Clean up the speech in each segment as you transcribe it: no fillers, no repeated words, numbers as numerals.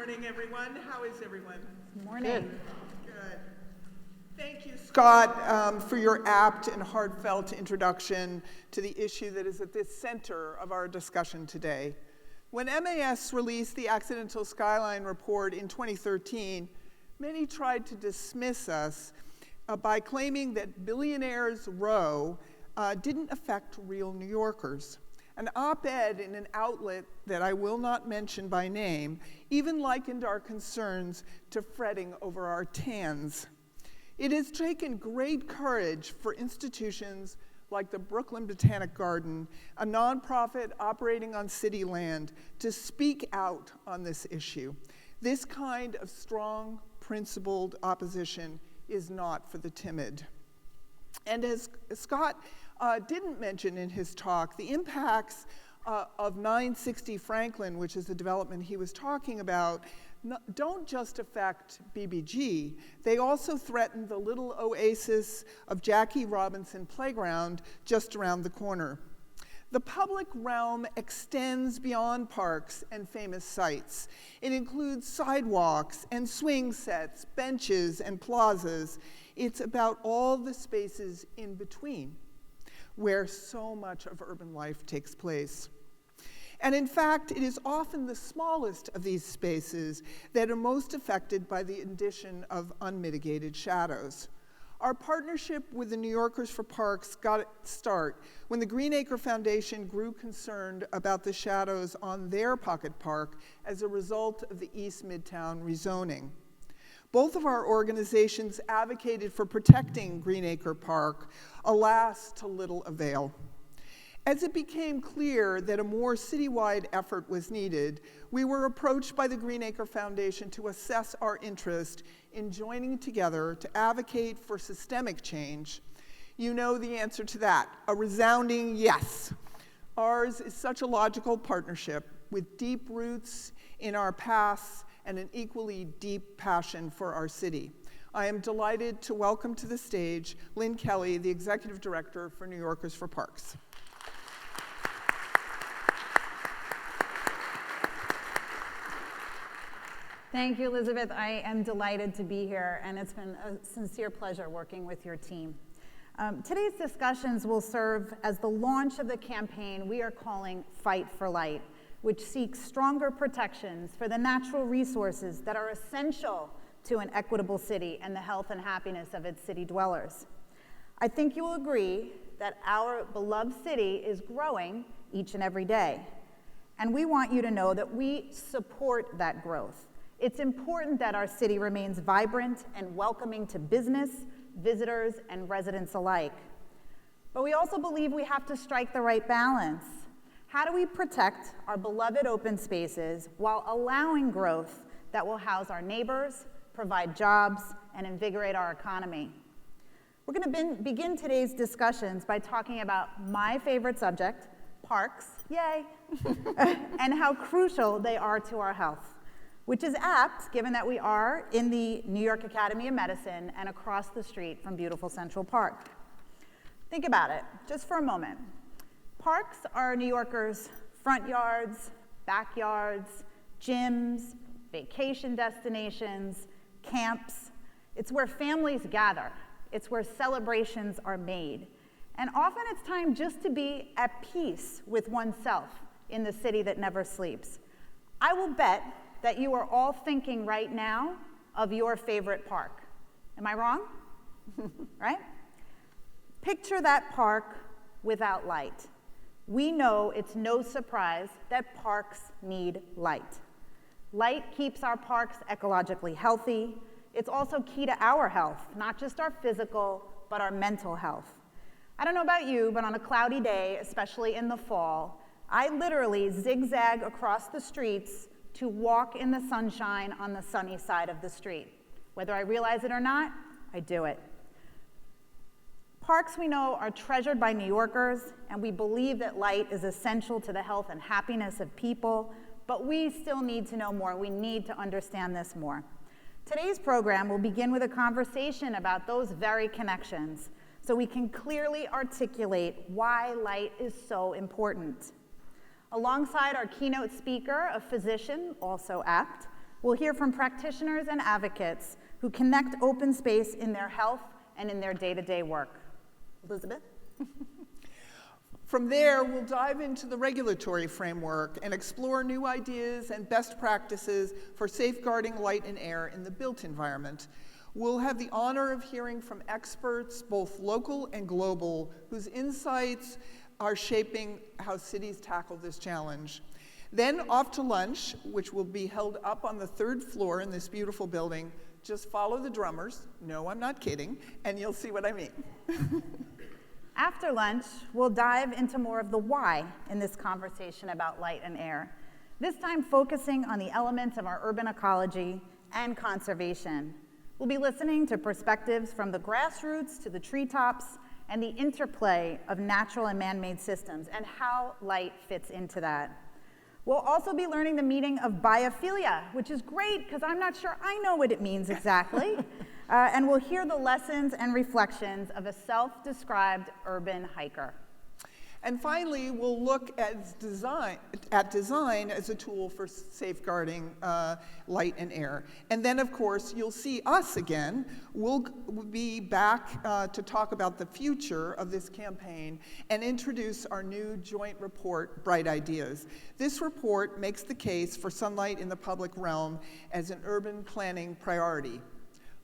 morning, everyone. How is everyone? Good morning. Good. Thank you, Scott, for your apt and heartfelt introduction to the issue that is at the center of our discussion today. When MAS released the Accidental Skyline Report in 2013, many tried to dismiss us by claiming that Billionaires Row didn't affect real New Yorkers. An op-ed in an outlet that I will not mention by name even likened our concerns to fretting over our tans. It has taken great courage for institutions like the Brooklyn Botanic Garden, a nonprofit operating on city land, to speak out on this issue. This kind of strong, principled opposition is not for the timid. And as Scott didn't mention in his talk, the impacts of 960 Franklin, which is the development he was talking about, don't just affect BBG. They also threaten the little oasis of Jackie Robinson Playground just around the corner. The public realm extends beyond parks and famous sites. It includes sidewalks and swing sets, benches and plazas. It's about all the spaces in between, where so much of urban life takes place. And in fact, it is often the smallest of these spaces that are most affected by the addition of unmitigated shadows. Our partnership with the New Yorkers for Parks got its start when the Greenacre Foundation grew concerned about the shadows on their pocket park as a result of the East Midtown rezoning. Both of our organizations advocated for protecting Greenacre Park, alas, to little avail. As it became clear that a more citywide effort was needed, we were approached by the Greenacre Foundation to assess our interest in joining together to advocate for systemic change. You know the answer to that, a resounding yes. Ours is such a logical partnership with deep roots in our past and an equally deep passion for our city. I am delighted to welcome to the stage Lynn Kelly, the Executive Director for New Yorkers for Parks. Thank you, Elizabeth. I am delighted to be here, and it's been a sincere pleasure working with your team. Today's discussions will serve as the launch of the campaign we are calling Fight for Light, which seeks stronger protections for the natural resources that are essential to an equitable city and the health and happiness of its city dwellers. I think you will agree that our beloved city is growing each and every day, and we want you to know that we support that growth. It's important that our city remains vibrant and welcoming to business, visitors, and residents alike. But we also believe we have to strike the right balance. How do we protect our beloved open spaces while allowing growth that will house our neighbors, provide jobs, and invigorate our economy? We're going to begin today's discussions by talking about my favorite subject, parks, yay, and how crucial they are to our health, which is apt given that we are in the New York Academy of Medicine and across the street from beautiful Central Park. Think about it just for a moment. Parks are New Yorkers' front yards, backyards, gyms, vacation destinations, camps. It's where families gather. It's where celebrations are made. And often it's time just to be at peace with oneself in the city that never sleeps. I will bet that you are all thinking right now of your favorite park. Am I wrong? Right? Picture that park without light. We know it's no surprise that parks need light. Light keeps our parks ecologically healthy. It's also key to our health, not just our physical, but our mental health. I don't know about you, but on a cloudy day, especially in the fall, I literally zigzag across the streets to walk in the sunshine on the sunny side of the street. Whether I realize it or not, I do it. Parks, we know, are treasured by New Yorkers, and we believe that light is essential to the health and happiness of people, but we still need to know more. We need to understand this more. Today's program will begin with a conversation about those very connections, so we can clearly articulate why light is so important. Alongside our keynote speaker, a physician, also apt, We'll hear from practitioners and advocates who connect open space in their health and in their day-to-day work. Elizabeth? From there, we'll dive into the regulatory framework and explore new ideas and best practices for safeguarding light and air in the built environment. We'll have the honor of hearing from experts, both local and global, whose insights are shaping how cities tackle this challenge. Then off to lunch, which will be held up on the 3rd floor in this beautiful building. Just follow the drummers. No, I'm not kidding, and you'll see what I mean. After lunch, we'll dive into more of the why in this conversation about light and air, this time focusing on the elements of our urban ecology and conservation. We'll be listening to perspectives from the grassroots to the treetops and the interplay of natural and man-made systems and how light fits into that. We'll also be learning the meaning of biophilia, which is great because I'm not sure I know what it means exactly. And we'll hear the lessons and reflections of a self-described urban hiker. And finally, we'll look at design as a tool for safeguarding light and air. And then, of course, you'll see us again. We'll be back to talk about the future of this campaign and introduce our new joint report, Bright Ideas. This report makes the case for sunlight in the public realm as an urban planning priority.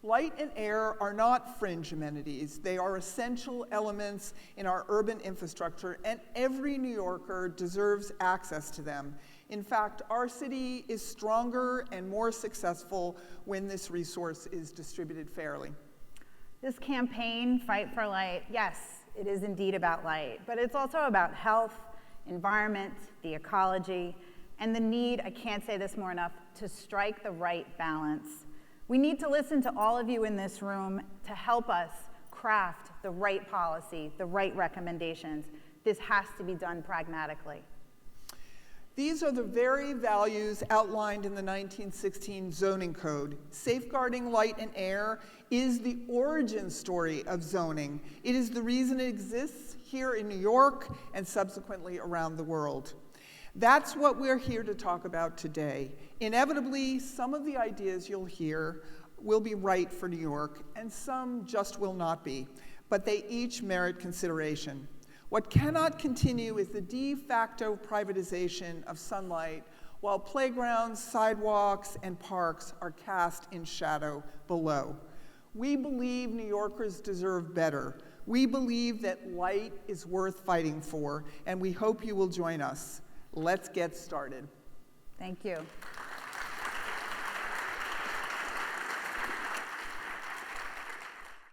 Light and air are not fringe amenities. They are essential elements in our urban infrastructure, and every New Yorker deserves access to them. In fact, our city is stronger and more successful when this resource is distributed fairly. This campaign, Fight for Light, yes, it is indeed about light, but it's also about health, environment, the ecology, and the need, I can't say this more enough, to strike the right balance. We need to listen to all of you in this room to help us craft the right policy, the right recommendations. This has to be done pragmatically. These are the very values outlined in the 1916 zoning code. Safeguarding light and air is the origin story of zoning. It is the reason it exists here in New York and subsequently around the world. That's what we're here to talk about today. Inevitably, some of the ideas you'll hear will be right for New York, and some just will not be, but they each merit consideration. What cannot continue is the de facto privatization of sunlight while playgrounds, sidewalks, and parks are cast in shadow below. We believe New Yorkers deserve better. We believe that light is worth fighting for, and we hope you will join us. Let's get started. Thank you.